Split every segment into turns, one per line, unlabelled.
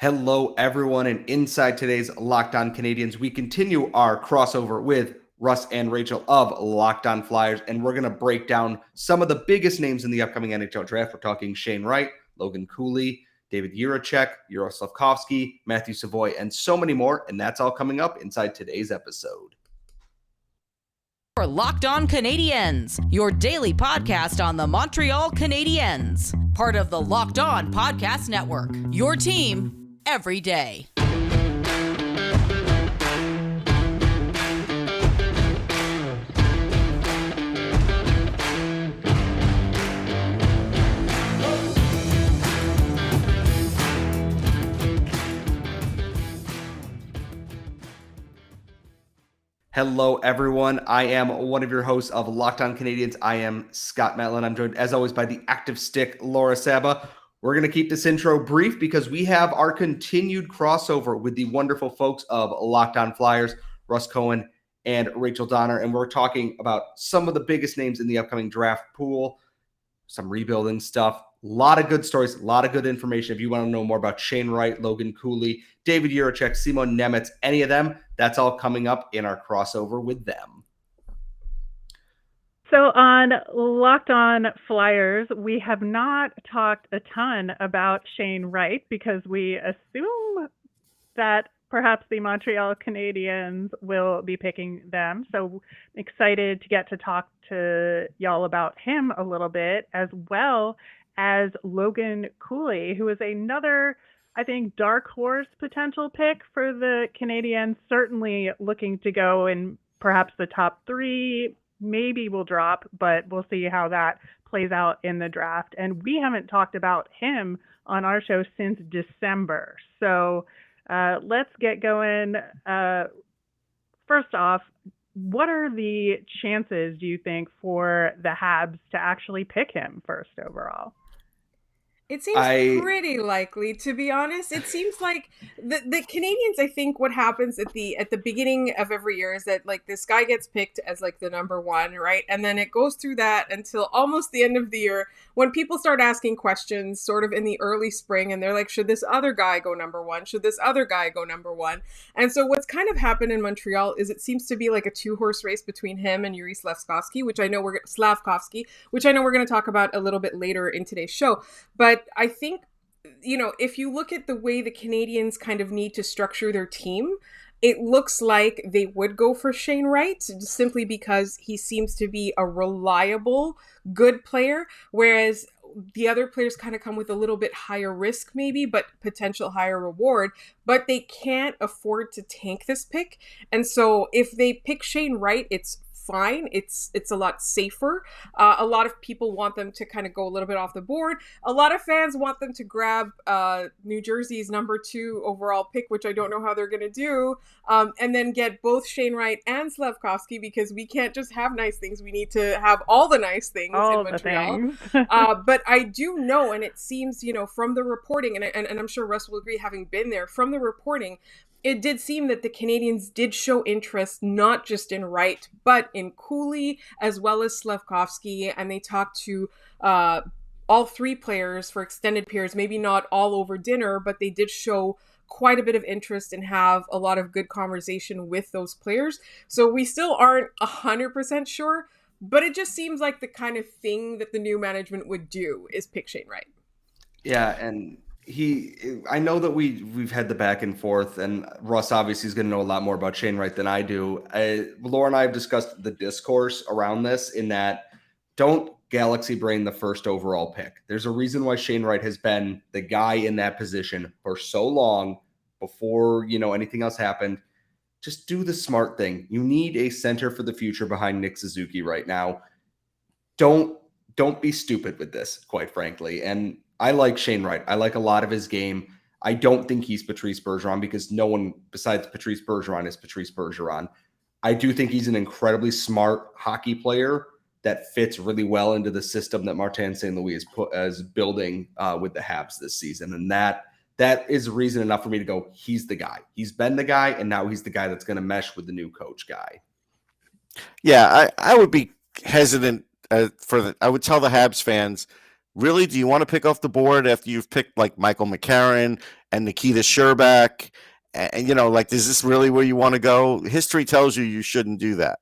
Hello, everyone, and inside today's Locked On Canadiens, we continue our crossover with Russ and Rachel of Locked On Flyers, and we're going to break down some of the biggest names in the upcoming NHL Draft. We're talking Shane Wright, Logan Cooley, David Jiricek, Juraj Slafkovsky, Matthew Savoie, and so many more, and that's all coming up inside today's episode.
For Locked On Canadiens, your daily podcast on the Montreal Canadiens, part of the Locked On Podcast Network, your team every day.
Hello, everyone. I am one of your hosts of Locked On Canadiens. I am Scott Matlin. I'm joined, as always, by the active stick, Laura Saba. We're going to keep this intro brief because we have our continued crossover with the wonderful folks of Locked On Flyers, Russ Cohen and Rachel Donner, and we're talking about some of the biggest names in the upcoming draft pool, some rebuilding stuff, a lot of good stories, a lot of good information. If you want to know more about Shane Wright, Logan Cooley, David Jiricek, Simon Nemec, any of them, that's all coming up in our crossover with them.
So on Locked On Flyers, we have not talked a ton about Shane Wright because we assume that perhaps the Montreal Canadiens will be picking them. So excited to get to talk to y'all about him a little bit, as well as Logan Cooley, who is another, I think, dark horse potential pick for the Canadiens, certainly looking to go in perhaps the top three. Maybe will drop, but we'll see how that plays out in the draft. And we haven't talked about him on our show since December. So let's get going. First off, what are the chances, do you think, for the Habs to actually pick him first overall?
It seems pretty likely, to be honest. It seems like the Canadiens, I think what happens at the beginning of every year is that like this guy gets picked as like the number one, right? And then it goes through that until almost the end of the year when people start asking questions sort of in the early spring, and they're like, should this other guy go number one? Should this other guy go number one? And so what's kind of happened in Montreal is it seems to be like a two-horse race between him and Juraj Slafkovsky, which I know we're going to talk about a little bit later in today's show. But I think, if you look at the way the Canadiens kind of need to structure their team, it looks like they would go for Shane Wright simply because he seems to be a reliable, good player, whereas the other players kind of come with a little bit higher risk maybe, but potential higher reward, but they can't afford to tank this pick. And so if they pick Shane Wright, it's fine. It's a lot safer. A lot of people want them to kind of go a little bit off the board. A lot of fans want them to grab New Jersey's number 2 overall pick, which I don't know how they're going to do, and then get both Shane Wright and Slafkovsky, because we can't just have nice things. We need to have all the nice things in Montreal. But I do know, and it seems, from the reporting, and I'm sure Russ will agree, having been there, from the reporting, it did seem that the Canadiens did show interest not just in Wright, but in Cooley as well as Slafkovsky, and they talked to all three players for extended periods, maybe not all over dinner, but they did show quite a bit of interest and have a lot of good conversation with those players. So we still aren't 100% sure, but it just seems like the kind of thing that the new management would do is pick Shane Wright.
Yeah, and I know that we've had the back and forth, and Russ obviously is going to know a lot more about Shane Wright than I do. Laura and I have discussed the discourse around this, in that don't galaxy brain the first overall pick. There's a reason why Shane Wright has been the guy in that position for so long before, anything else happened. Just do the smart thing. You need a center for the future behind Nick Suzuki right now. Don't be stupid with this, quite frankly. And I like Shane Wright. I like a lot of his game. I don't think he's Patrice Bergeron, because no one besides Patrice Bergeron is Patrice Bergeron. I do think he's an incredibly smart hockey player that fits really well into the system that Martin St. Louis is building with the Habs this season. And that is reason enough for me to go, he's the guy. He's been the guy, and now he's the guy that's going to mesh with the new coach guy.
Yeah, I would be hesitant I would tell the Habs fans really, do you want to pick off the board after you've picked like Michael McCarron and Nikita Sherbak? And like, is this really where you want to go? History tells you shouldn't do that.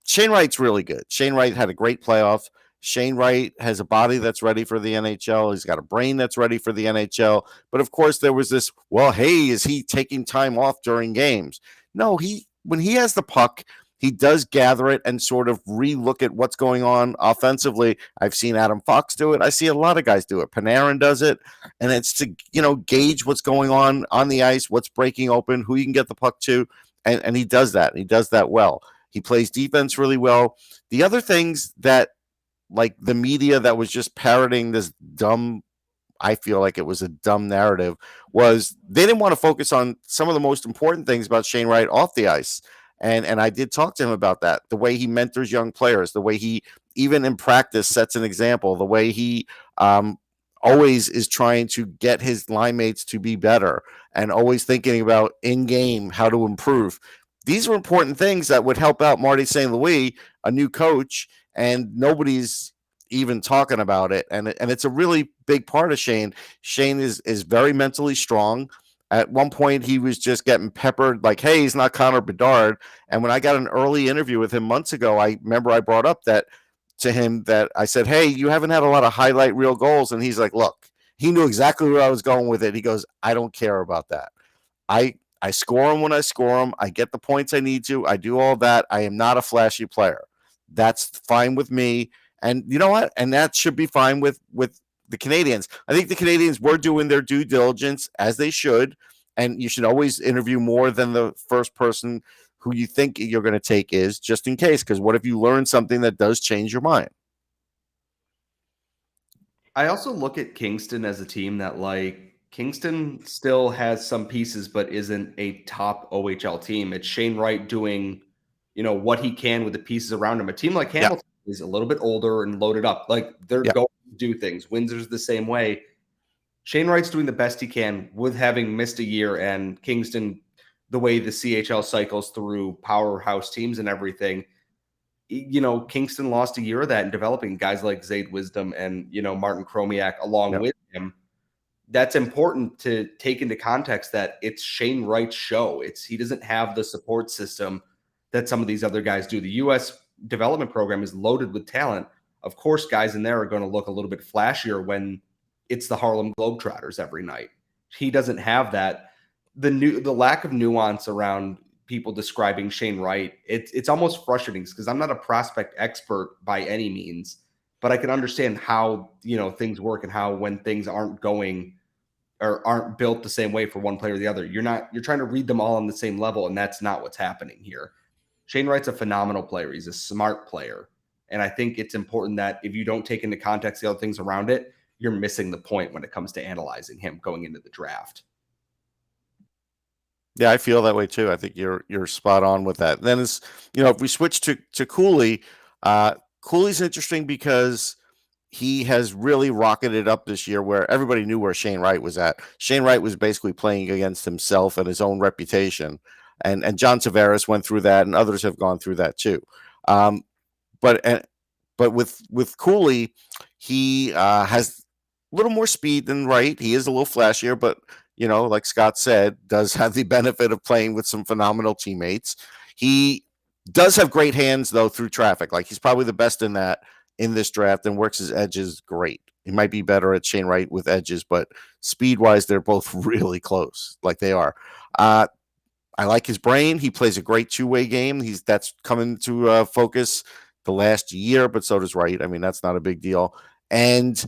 Shane Wright's really good. Shane Wright had a great playoff. Shane Wright has a body that's ready for the NHL. He's got a brain that's ready for the NHL. But of course, there was this, well, hey, is he taking time off during games? No, when he has the puck, he does gather it and sort of relook at what's going on offensively. I've seen Adam Fox do it. I see a lot of guys do it. Panarin does it. And it's to, gauge what's going on the ice, what's breaking open, who you can get the puck to. And he does that. He does that well. He plays defense really well. The other things that, like the media that was just parroting this dumb, I feel like it was a dumb narrative, was they didn't want to focus on some of the most important things about Shane Wright off the ice. And I did talk to him about that. The way he mentors young players, the way he, even in practice, sets an example, the way he always is trying to get his line mates to be better and always thinking about in-game how to improve. These are important things that would help out Marty St. Louis, a new coach, and nobody's even talking about it. And it's a really big part of Shane. Shane is very mentally strong. At one point, he was just getting peppered like, hey, he's not Connor Bedard. And when I got an early interview with him months ago, I remember I brought up that to him that I said, hey, you haven't had a lot of highlight reel goals. And he's like, look, he knew exactly where I was going with it. He goes, I don't care about that. I score them when I score them. I get the points I need to. I do all that. I am not a flashy player. That's fine with me. And you know what? And that should be fine with the Canadiens. I think the Canadiens were doing their due diligence, as they should. And you should always interview more than the first person who you think you're going to take is, just in case. Because what if you learn something that does change your mind?
I also look at Kingston as a team that, like, Kingston still has some pieces, but isn't a top OHL team. It's Shane Wright doing, what he can with the pieces around him. A team like Hamilton is a little bit older and loaded up. Like, they're going to do things. Windsor's the same way. Shane Wright's doing the best he can with having missed a year, and Kingston, the way the CHL cycles through powerhouse teams and everything, Kingston lost a year of that in developing guys like Zayd Wisdom and, Martin Chromiak along with him. That's important to take into context that it's Shane Wright's show. He doesn't have the support system that some of these other guys do. The U.S. development program is loaded with talent. Of course, guys in there are going to look a little bit flashier when it's the Harlem Globetrotters every night. He doesn't have that. The lack of nuance around people describing Shane Wright, it's almost frustrating because I'm not a prospect expert by any means, but I can understand how, things work and how when things aren't going or aren't built the same way for one player or the other, you're trying to read them all on the same level, and that's not what's happening here. Shane Wright's a phenomenal player. He's a smart player. And I think it's important that if you don't take into context the other things around it, you're missing the point when it comes to analyzing him going into the draft.
Yeah, I feel that way too. I think you're spot on with that. Then if we switch to Cooley, Cooley's interesting because he has really rocketed up this year where everybody knew where Shane Wright was at. Shane Wright was basically playing against himself and his own reputation. And John Tavares went through that, and others have gone through that too. But with Cooley, he has a little more speed than Wright. He is a little flashier, but like Scott said, does have the benefit of playing with some phenomenal teammates. He does have great hands though through traffic. Like, he's probably the best in that in this draft, and works his edges great. He might be better at Shane Wright with edges, but speed wise, they're both really close. Like they are. I like his brain. He plays a great two-way game. That's coming to focus the last year, but so does Wright. I mean, that's not a big deal. And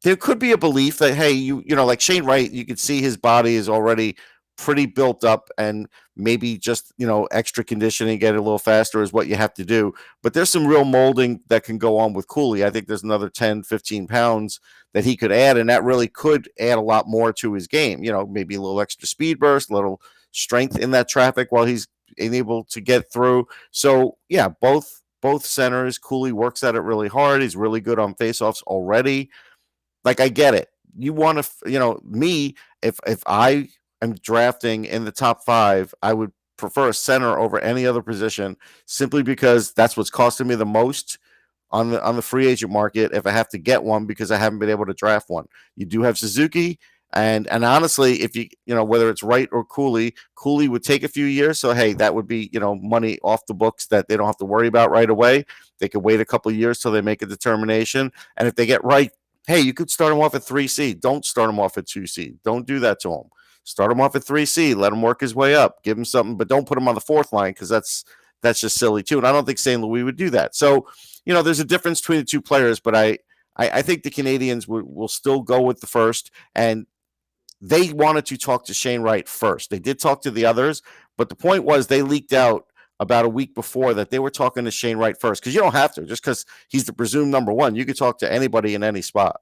there could be a belief that, hey, like Shane Wright, you could see his body is already pretty built up, and maybe just, extra conditioning, get it a little faster is what you have to do. But there's some real molding that can go on with Cooley. I think there's another 10, 15 pounds that he could add, and that really could add a lot more to his game. Maybe a little extra speed burst, a little strength in that traffic while he's able to get through. So, yeah, both centers, Cooley works at it really hard. He's really good on faceoffs already. Like, I get it. You want to, me, if I am drafting in the top 5, I would prefer a center over any other position, simply because that's what's costing me the most on the free agent market if I have to get one because I haven't been able to draft one. You do have Suzuki, and honestly, if you whether it's Wright or Cooley would take a few years. So hey, that would be money off the books that they don't have to worry about right away. They could wait a couple of years till they make a determination, and if they get Wright, hey, you could start him off at 3 seed. Don't start him off at 2 seed. Don't do that to him. Start him off at 3 seed. Let him work his way up. Give him something, but don't put him on the fourth line because that's just silly too. And I don't think St. Louis would do that. So there's a difference between the two players, but I think the Canadiens will still go with the first, and they wanted to talk to Shane Wright first. They did talk to the others, but the point was they leaked out about a week before that they were talking to Shane Wright first, because you don't have to. Just because he's the presumed number one, you could talk to anybody in any spot.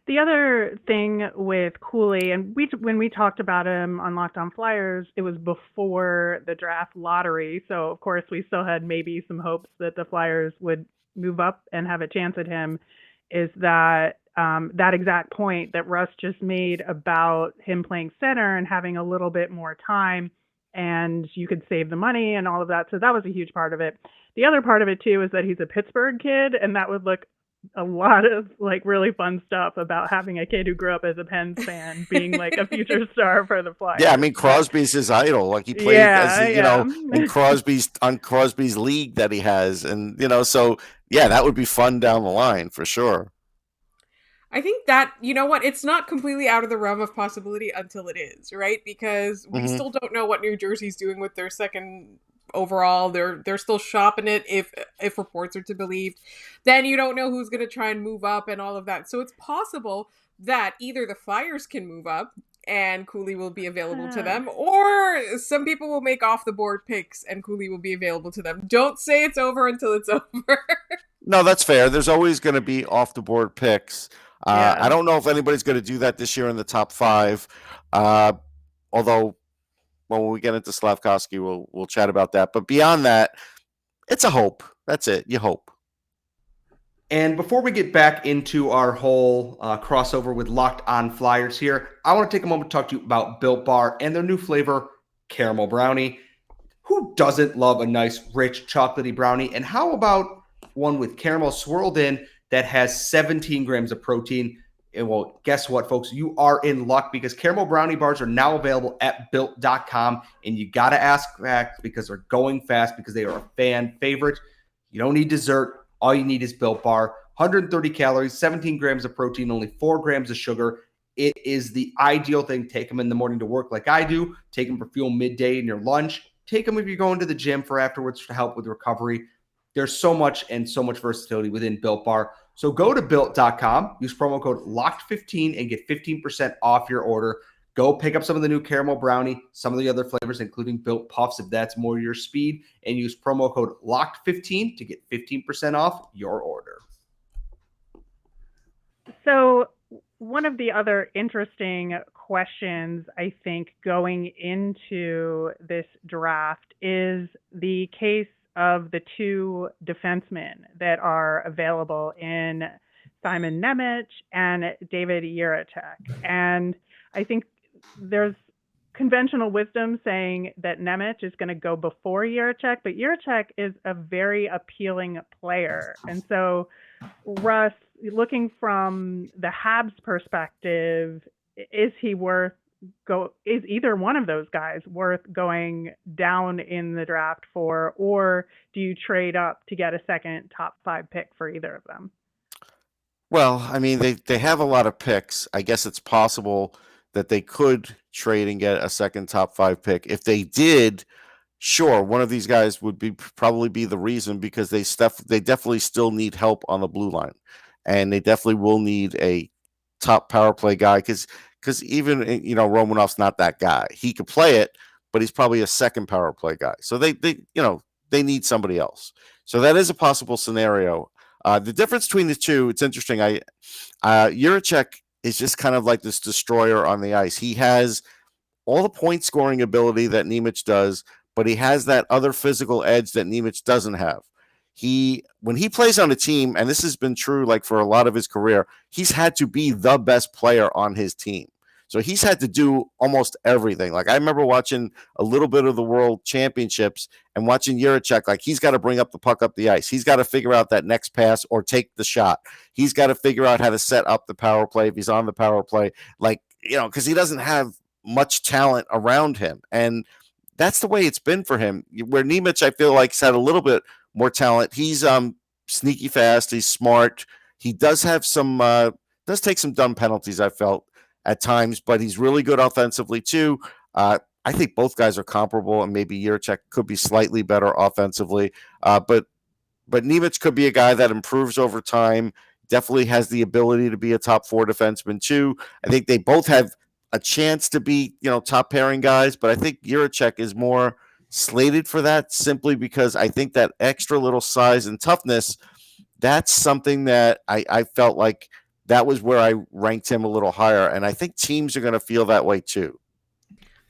The other thing with Cooley, and when we talked about him on Locked On Flyers, it was before the draft lottery. So, of course, we still had maybe some hopes that the Flyers would move up and have a chance at him, is that that exact point that Russ just made about him playing center and having a little bit more time, and you could save the money and all of that. So that was a huge part of it. The other part of it, too, is that he's a Pittsburgh kid, and that would look a lot of really fun stuff about having a kid who grew up as a Pens fan being a future star for the Flyers.
Yeah, I mean, Crosby's his idol. He played in Crosby's league that he has, and so yeah, that would be fun down the line for sure.
I think that, it's not completely out of the realm of possibility until it is, right? Because we still don't know what New Jersey's doing with their second overall. They're still shopping it if reports are to be believed. Then you don't know who's going to try and move up and all of that. So it's possible that either the Flyers can move up and Cooley will be available to them, or some people will make off the board picks and Cooley will be available to them. Don't say it's over until it's over.
No, that's fair. There's always going to be off the board picks. I don't know if anybody's going to do that this year in the top 5. Although, when we get into Slafkovsky, we'll chat about that. But beyond that, it's a hope. That's it. You hope.
And before we get back into our whole crossover with Locked On Flyers here, I want to take a moment to talk to you about Built Bar and their new flavor, Caramel Brownie. Who doesn't love a nice, rich, chocolatey brownie? And how about one with caramel swirled in that has 17 grams of protein? And well, guess what, folks? You are in luck, because caramel brownie bars are now available at built.com. And you got to ask back because they're going fast, because they are a fan favorite. You don't need dessert. All you need is Built Bar. 130 calories, 17 grams of protein, only 4 grams of sugar. It is the ideal thing. Take them in the morning to work like I do. Take them for fuel midday in your lunch. Take them if you're going to the gym for afterwards to help with recovery. There's so much versatility within Built Bar. So go to built.com, use promo code LOCKED15 and get 15% off your order. Go pick up some of the new caramel brownie, some of the other flavors, including Built Puffs, if that's more your speed, and use promo code LOCKED15 to get 15% off your order.
So one of the other interesting questions, I think, going into this draft is the case of the 2 defensemen that are available in Simon Nemec and David Jiricek. And I think there's conventional wisdom saying that Nemec is going to go before Jiricek, but Jiricek is a very appealing player. And so, Russ, looking from the Habs perspective, is either one of those guys worth going down in the draft for, or do you trade up to get a second top 5 pick for either of them?
Well, I mean, they have a lot of picks. I guess it's possible that they could trade and get a second top 5 pick. If they did, sure, one of these guys would probably be the reason, because they definitely still need help on the blue line, and they definitely will need a top power play guy, because even Romanov's not that guy. He could play it, but he's probably a second power play guy. So they need somebody else. So that is a possible scenario. The difference between the two, it's interesting. Jiricek is just kind of like this destroyer on the ice. He has all the point scoring ability that Nemec does, but he has that other physical edge that Nemec doesn't have. When he plays on a team, and this has been true for a lot of his career, he's had to be the best player on his team. So he's had to do almost everything. Like I remember watching a little bit of the World Championships and watching Jiricek. Like he's got to bring up the puck up the ice. He's got to figure out that next pass or take the shot. He's got to figure out how to set up the power play if he's on the power play. Like, because he doesn't have much talent around him. And that's the way it's been for him. Where Nemec, I feel like, has had a little bit more talent. He's sneaky fast. He's smart. He does have some, does take some dumb penalties, I felt, at times, but he's really good offensively, too. I think both guys are comparable, and maybe Jiricek could be slightly better offensively. But Nemec could be a guy that improves over time, definitely has the ability to be a top 4 defenseman, too. I think they both have a chance to be, top pairing guys, but I think Jiricek is more slated for that simply because I think that extra little size and toughness, that's something that I felt like that was where I ranked him a little higher. And I think teams are going to feel that way too.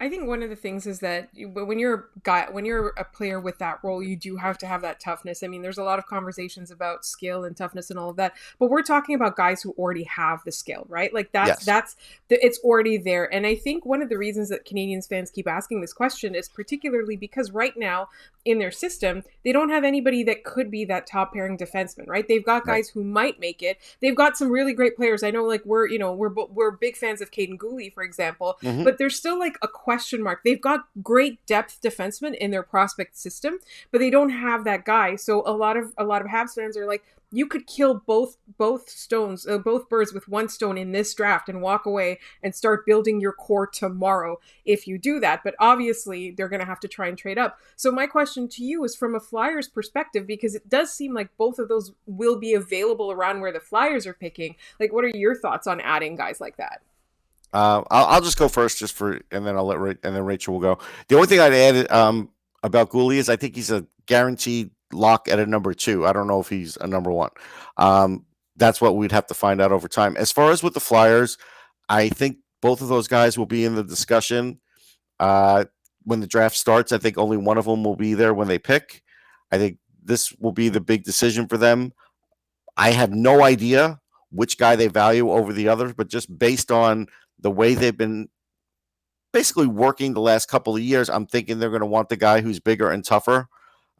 I think one of the things is that when you're a player with that role, you do have to have that toughness. I mean, there's a lot of conversations about skill and toughness and all of that, but we're talking about guys who already have the skill, right? Like it's already there. And I think one of the reasons that Canadiens fans keep asking this question is particularly because right now in their system, they don't have anybody that could be that top pairing defenseman, right? They've got guys who might make it. They've got some really great players. I know, like we're big fans of Logan Cooley, for example, but there's still like a question mark. They've got great depth defensemen in their prospect system, but they don't have that guy. So a lot of Habs fans are like, you could kill both birds with one stone in this draft and walk away and start building your core tomorrow if you do that. But obviously, they're going to have to try and trade up. So my question to you is from a Flyers perspective, because it does seem like both of those will be available around where the Flyers are picking. Like, what are your thoughts on adding guys like that?
I'll just go first, and then I'll and then Rachel will go. The only thing I'd add about Cooley is I think he's a guaranteed lock at a number 2. I don't know if he's a number 1. That's what we'd have to find out over time. As far as with the Flyers, I think both of those guys will be in the discussion when the draft starts. I think only one of them will be there when they pick. I think this will be the big decision for them. I have no idea which guy they value over the others, but just based on the way they've been basically working the last couple of years, I'm thinking they're going to want the guy who's bigger and tougher.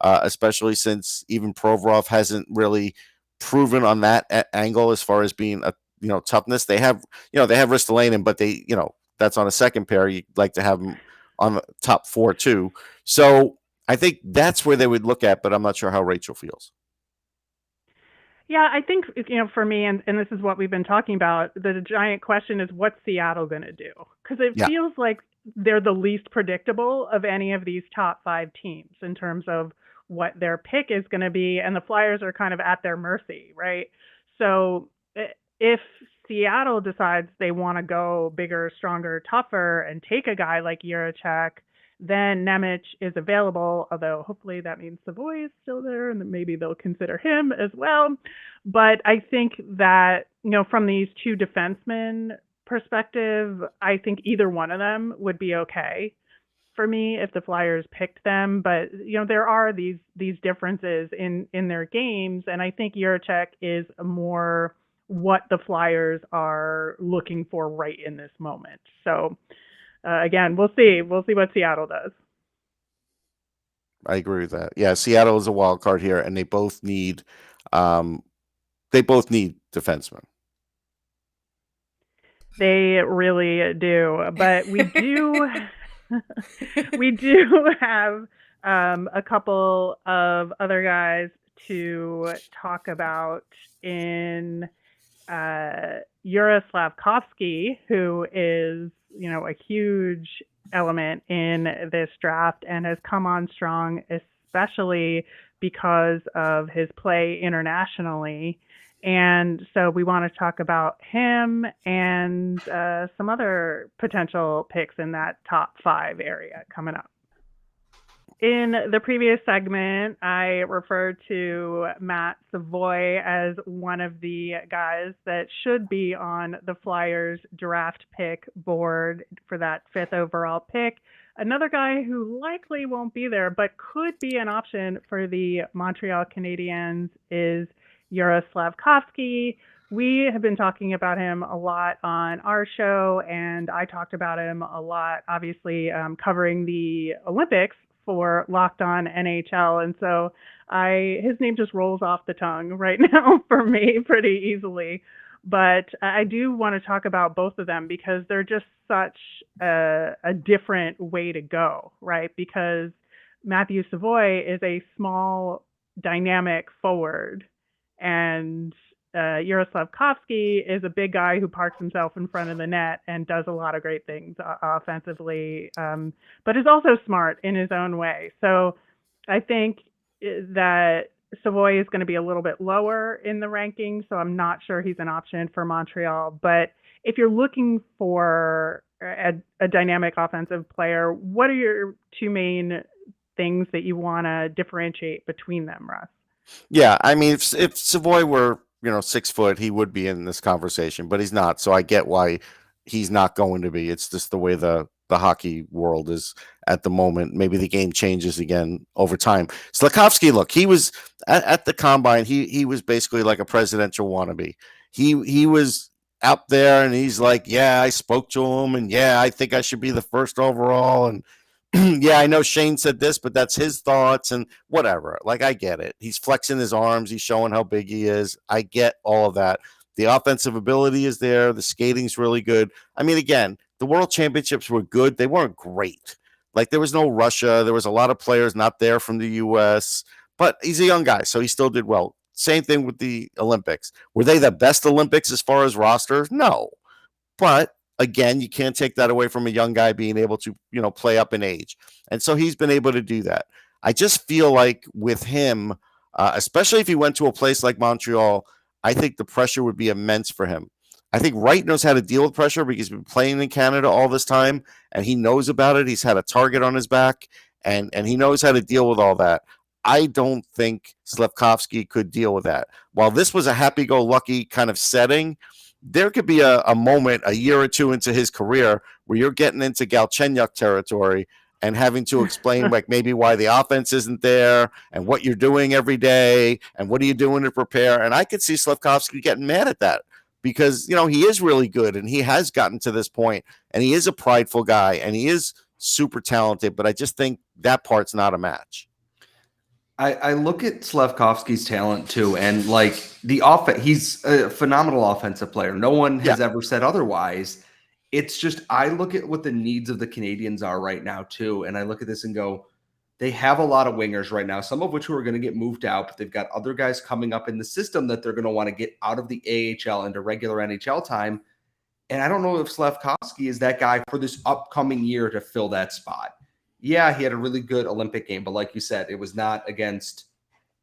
Especially since even Provorov hasn't really proven on that angle as far as being a toughness. They have Ristolainen, but they that's on a second pair. You'd like to have them on the top 4 too. So I think that's where they would look at, but I'm not sure how Rachel feels.
Yeah, I think for me, and this is what we've been talking about. The giant question is, what's Seattle going to do? Because it feels like they're the least predictable of any of these top 5 teams in terms of what their pick is going to be, and the Flyers are kind of at their mercy, right? So if Seattle decides they want to go bigger, stronger, tougher, and take a guy like Jiricek, then Nemec is available, although hopefully that means Savoie is still there, and maybe they'll consider him as well. But I think that, from these 2 defensemen perspective, I think either one of them would be okay for me if the Flyers picked them. But there are these differences in their games, and I think Jiricek is more what the Flyers are looking for right in this moment. So again, we'll see what Seattle does.
I agree with that. Yeah, Seattle is a wild card here, and they both need defensemen. They
really do, but we do. We do have a couple of other guys to talk about in Juraj Slafkovsky, who is, a huge element in this draft and has come on strong, especially because of his play internationally. And so we want to talk about him and some other potential picks in that top 5 area coming up. In the previous segment, I referred to Matt Savoie as one of the guys that should be on the Flyers draft pick board for that 5th overall pick. Another guy who likely won't be there, but could be an option for the Montreal Canadiens is Juraj Slafkovsky, we have been talking about him a lot on our show, and I talked about him a lot, obviously, covering the Olympics for Locked On NHL. And so his name just rolls off the tongue right now for me pretty easily. But I do want to talk about both of them because they're just such a different way to go, right? Because Matthew Savoie is a small, dynamic forward, and Juraj Slafkovsky is a big guy who parks himself in front of the net and does a lot of great things offensively, but is also smart in his own way. So I think that Savoie is going to be a little bit lower in the rankings, so I'm not sure he's an option for Montreal. But if you're looking for a dynamic offensive player, what are your two main things that you want to differentiate between them, Russ?
Yeah, I mean, if Savoie were 6 foot, he would be in this conversation, but he's not. So I get why he's not going to be. It's just the way the hockey world is at the moment. Maybe the game changes again over time. Slafkovsky, look, he was at the combine. He was basically like a presidential wannabe. He was out there and he's like, yeah, I spoke to him and yeah, I think I should be the first overall. And yeah, I know Shane said this, but that's his thoughts and whatever. Like, I get it. He's flexing his arms. He's showing how big he is. I get all of that. The offensive ability is there. The skating's really good. I mean, again, the World Championships were good. They weren't great. Like, there was no Russia. There was a lot of players not there from the U.S., but he's a young guy, so he still did well. Same thing with the Olympics. Were they the best Olympics as far as rosters? No. But again, you can't take that away from a young guy being able to, play up in age. And so he's been able to do that. I just feel like with him, especially if he went to a place like Montreal, I think the pressure would be immense for him. I think Wright knows how to deal with pressure because he's been playing in Canada all this time, and he knows about it. He's had a target on his back, and he knows how to deal with all that. I don't think Slafkovsky could deal with that. While this was a happy-go-lucky kind of setting, there could be a moment a year or two into his career where you're getting into Galchenyuk territory and having to explain like maybe why the offense isn't there and what you're doing every day and what are you doing to prepare. And I could see Slafkovsky getting mad at that because, he is really good and he has gotten to this point and he is a prideful guy and he is super talented, but I just think that part's not a match.
I look at Slafkovsky's talent too, and like the offense, he's a phenomenal offensive player. No one has ever said otherwise. It's just I look at what the needs of the Canadiens are right now too, and I look at this and go, they have a lot of wingers right now, some of which who are going to get moved out, but they've got other guys coming up in the system that they're going to want to get out of the AHL into regular NHL time. And I don't know if Slafkovsky is that guy for this upcoming year to fill that spot. Yeah, he had a really good Olympic game, but like you said, it was not against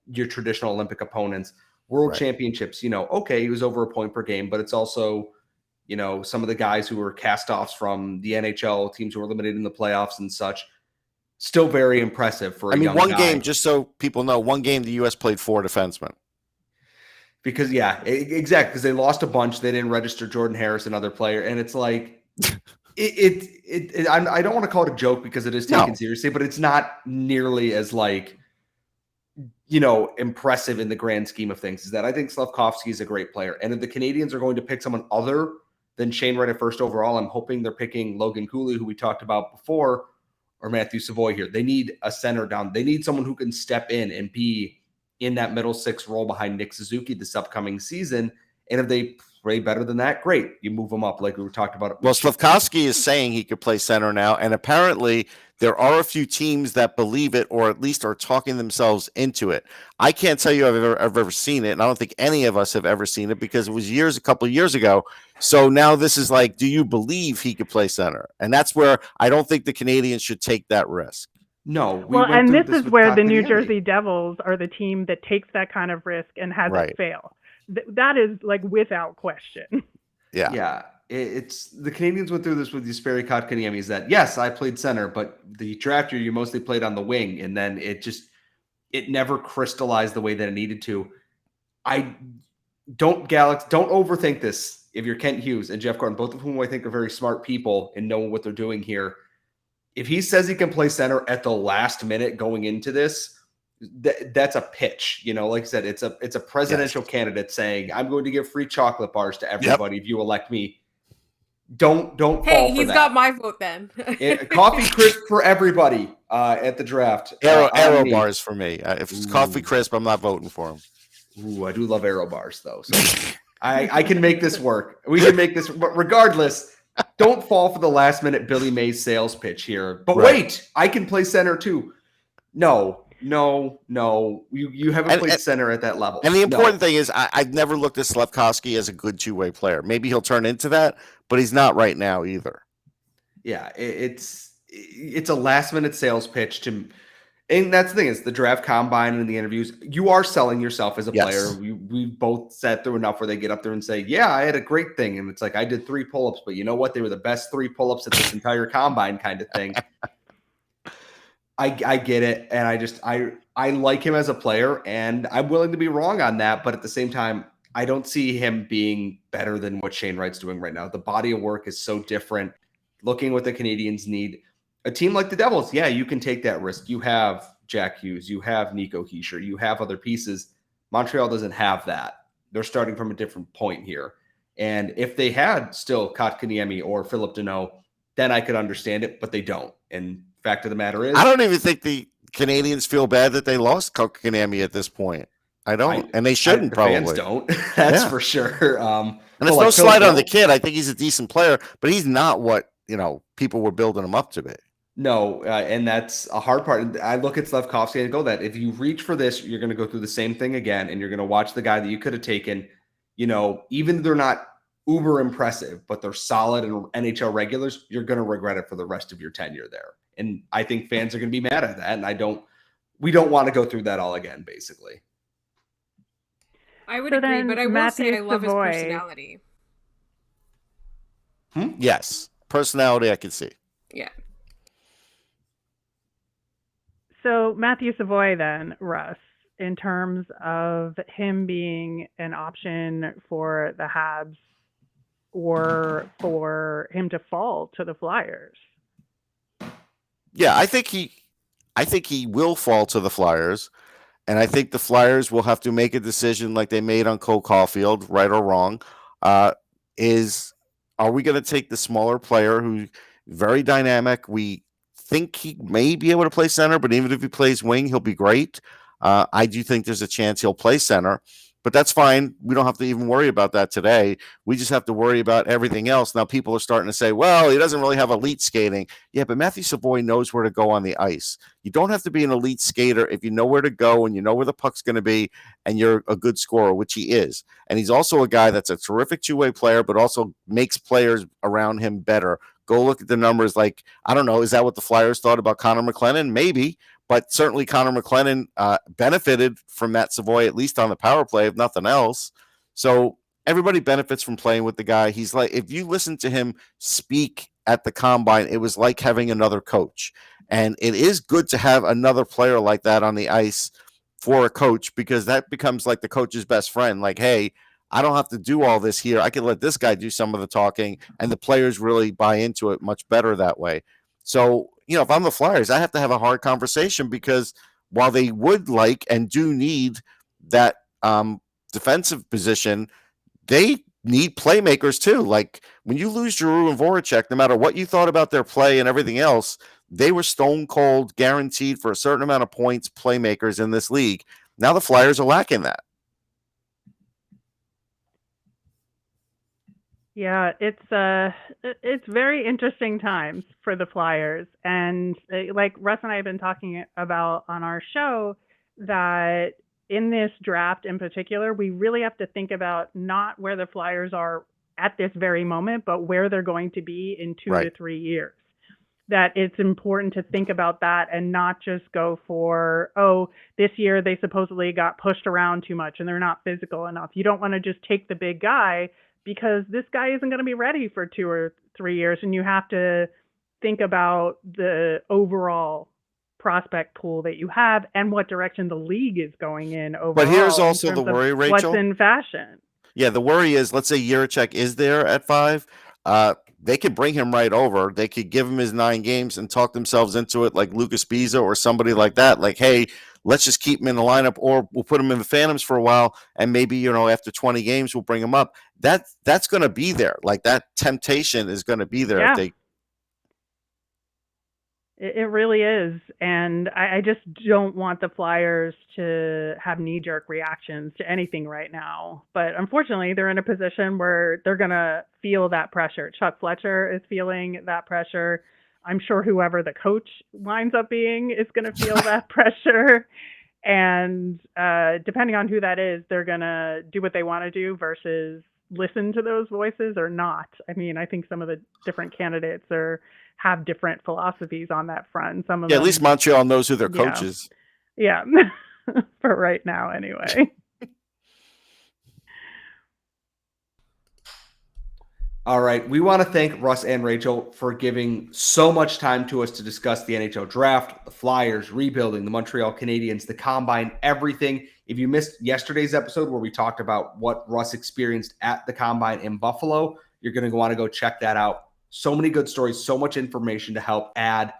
your traditional Olympic opponents. World Championships, okay, he was over a point per game, but it's also, some of the guys who were cast-offs from the NHL teams who were eliminated in the playoffs and such, still very impressive for a young guy.
Game, just so people know, one game the U.S. played 4 defensemen.
Because, exactly, because they lost a bunch. They didn't register Jordan Harris, another player, and it's like I don't want to call it a joke because it is taken seriously, but it's not nearly as impressive in the grand scheme of things. Is that I think Slafkovsky is a great player, and if the Canadiens are going to pick someone other than Shane Wright at first overall, I'm hoping they're picking Logan Cooley, who we talked about before, or Matthew Savoie here. They need a center down. They need someone who can step in and be in that middle six role behind Nick Suzuki this upcoming season. And if they play better than that, great. You move them up like we were talking about.
Well, Slafkovsky is saying he could play center now, and apparently there are a few teams that believe it or at least are talking themselves into it. I can't tell you I've ever seen it, and I don't think any of us have ever seen it because it was a couple of years ago. So now this is like, do you believe he could play center? And that's where I don't think the Canadiens should take that risk.
No.
And this is where the New Jersey Devils are the team that takes that kind of risk and has it fail. That is like without question.
Yeah.
Yeah. It's the Canadiens went through this with Jesperi Kotkaniemi, is that, yes, I played center, but the draft year you mostly played on the wing. And then it never crystallized the way that it needed to. Don't overthink this. If you're Kent Hughes and Jeff Gordon, both of whom I think are very smart people and know what they're doing here. If he says he can play center at the last minute going into this, that's a pitch, like I said, it's a presidential candidate saying, I'm going to give free chocolate bars to everybody if you elect me. Don't fall for that.
Hey, he's got my vote then.
Coffee crisp for everybody at the draft.
Arrow bars for me. If it's coffee crisp, I'm not voting for him.
Ooh, I do love arrow bars though. So I can make this work. We can make this, but regardless, don't fall for the last minute Billy Mays sales pitch here. But wait, I can play center too. No. You haven't played center at that level.
And the important thing is I've never looked at Slafkovsky as a good two-way player. Maybe he'll turn into that, but he's not right now either.
Yeah, it's a last minute sales pitch and that's the thing is the draft combine and the interviews, you are selling yourself as a player. We both sat through enough where they get up there and say, yeah, I had a great thing. And it's like, I did 3 pull-ups, but you know what? They were the best 3 pull-ups at this entire combine kind of thing. I get it. And I like him as a player and I'm willing to be wrong on that. But at the same time, I don't see him being better than what Shane Wright's doing right now. The body of work is so different. Looking what the Canadiens need. A team like the Devils, yeah, you can take that risk. You have Jack Hughes, you have Nico Hischier, you have other pieces. Montreal doesn't have that. They're starting from a different point here. And if they had still Kotkaniemi or Philip Deneau, then I could understand it, but they don't. And fact of the matter is,
I don't even think the Canadiens feel bad that they lost Kotkaniemi at this point. I don't, and they shouldn't. Probably
fans don't. That's for sure.
And it's no slide on the kid. I think he's a decent player, but he's not what people were building him up to be.
No, and that's a hard part. I look at Slafkovsky and go that if you reach for this, you're going to go through the same thing again, and you're going to watch the guy that you could have taken. Even they're not uber impressive, but they're solid and NHL regulars. You're going to regret it for the rest of your tenure there. And I think fans are going to be mad at that. And we don't want to go through that all again, basically.
I would agree, but I will say I love his personality.
Yes. Personality I can see.
Yeah.
So Matthew Savoie then, Russ, in terms of him being an option for the Habs or for him to fall to the Flyers.
Yeah, I think he will fall to the Flyers, and I think the Flyers will have to make a decision like they made on Cole Caulfield, right or wrong. Are we going to take the smaller player who's very dynamic? We think he may be able to play center, but even if he plays wing, he'll be great. I do think there's a chance he'll play center, but that's fine. We don't have to even worry about that today. We just have to worry about everything else. Now people are starting to say, well, he doesn't really have elite skating. Yeah, but Matthew Savoie knows where to go on the ice. You don't have to be an elite skater if you know where to go and you know where the puck's going to be and you're a good scorer, which he is. And he's also a guy that's a terrific two-way player, but also makes players around him better. Go look at the numbers. Like, I don't know, is that what the Flyers thought about Connor McLennan? Maybe. But certainly Connor McLennan benefited from Matt Savoie, at least on the power play, if nothing else. So everybody benefits from playing with the guy. He's like, if you listen to him speak at the combine, it was like having another coach. And it is good to have another player like that on the ice for a coach, because that becomes like the coach's best friend. Like, hey, I don't have to do all this here. I can let this guy do some of the talking, and the players really buy into it much better that way. So, if I'm the Flyers, I have to have a hard conversation, because while they would like and do need that defensive position, they need playmakers too. Like when you lose Giroux and Voracek, no matter what you thought about their play and everything else, they were stone cold, guaranteed for a certain amount of points playmakers in this league. Now the Flyers are lacking that.
Yeah, it's very interesting times for the Flyers. And like Russ and I have been talking about on our show, that in this draft in particular, we really have to think about not where the Flyers are at this very moment, but where they're going to be in 2 to 3 years. That it's important to think about that and not just go for, this year they supposedly got pushed around too much and they're not physical enough. You don't want to just take the big guy, because this guy isn't going to be ready for 2 or 3 years. And you have to think about the overall prospect pool that you have and what direction the league is going in overall.
But here's also the worry, Rachel.
What's in fashion.
Yeah, the worry is, let's say Jiricek is there at 5. They could bring him right over. They could give him his 9 games and talk themselves into it, like Lucas Biza or somebody like that. Like, hey, let's just keep him in the lineup, or we'll put him in the Phantoms for a while, and maybe, after 20 games, we'll bring him up. That's going to be there. Like, that temptation is going to be there.
Yeah. It really is. And I just don't want the Flyers to have knee-jerk reactions to anything right now. But unfortunately, they're in a position where they're going to feel that pressure. Chuck Fletcher is feeling that pressure. I'm sure whoever the coach winds up being is going to feel that pressure. And depending on who that is, they're going to do what they want to do versus listen to those voices or not. I mean, I think some of the different candidates have different philosophies on that front. Some of them,
at least Montreal knows who their coach is.
Yeah. For right now, anyway.
All right. We want to thank Russ and Rachel for giving so much time to us to discuss the NHL draft, the Flyers, rebuilding, the Montreal Canadiens, the Combine, everything. If you missed yesterday's episode where we talked about what Russ experienced at the Combine in Buffalo, you're going to want to go check that out. So many good stories, so much information to help add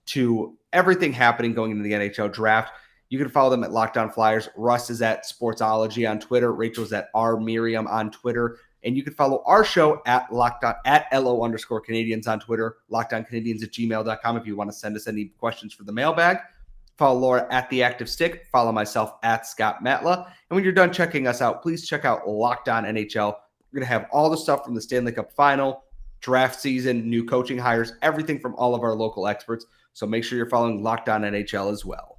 to everything happening going into the NHL draft. You can follow them at Locked On Flyers. Russ is at Sportsology on Twitter. Rachel's at rmiriam on Twitter. And you can follow our show at LO_Canadiens on Twitter, LockedOnCanadiens@gmail.com if you want to send us any questions for the mailbag. Follow Laura at The Active Stick. Follow myself at Scott Matla. And when you're done checking us out, please check out Locked On NHL. We're going to have all the stuff from the Stanley Cup Final, draft season, new coaching hires, everything from all of our local experts. So make sure you're following Locked On NHL as well.